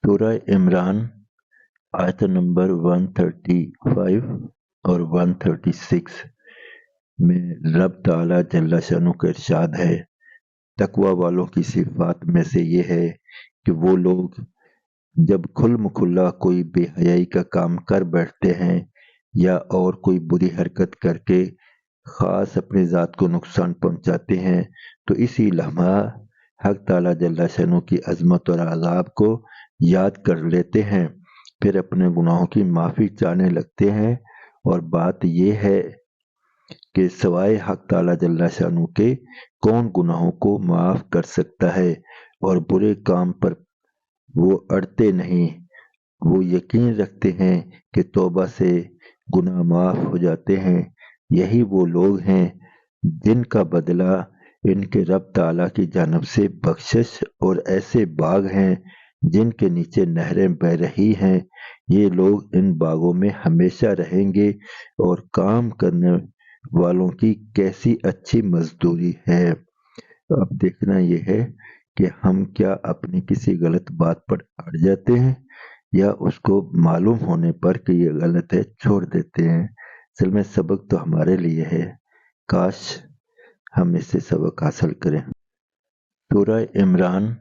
सूरह इमरान आयत नंबर 135 और 136 में रब ताला जल्ला शानु का इरशाद है, तकवा वालों की सिफात में से ये है कि वो लोग जब खुल्म-खुल्ला कोई बेहयाई का काम कर बैठते हैं या और कोई बुरी हरकत करके ख़ास अपनी ज़ात को नुकसान पहुँचाते हैं, तो इसी लम्हा हक़ ताला जल्ला शानु की अज़मत और अज़ाब को याद कर लेते हैं, फिर अपने गुनाहों की माफ़ी चाहने लगते हैं। और बात ये है कि सिवाय हक़ ताला जल्ला शानु के कौन गुनाहों को माफ़ कर सकता है, और बुरे काम पर वो अड़ते नहीं। वो यकीन रखते हैं कि तौबा से गुनाह माफ़ हो जाते हैं। यही वो लोग हैं जिनका बदला इनके रब ताला की जानिब से बख्शिश और ऐसे बाग हैं जिनके नीचे नहरें बह रही हैं। ये लोग इन बागों में हमेशा रहेंगे और काम करने वालों की कैसी अच्छी मजदूरी है। अब देखना ये है कि हम क्या अपनी किसी गलत बात पर अड़ जाते हैं या उसको मालूम होने पर कि ये गलत है छोड़ देते हैं। असल में सबक तो हमारे लिए है, काश हम इससे सबक हासिल करें। सूरह इमरान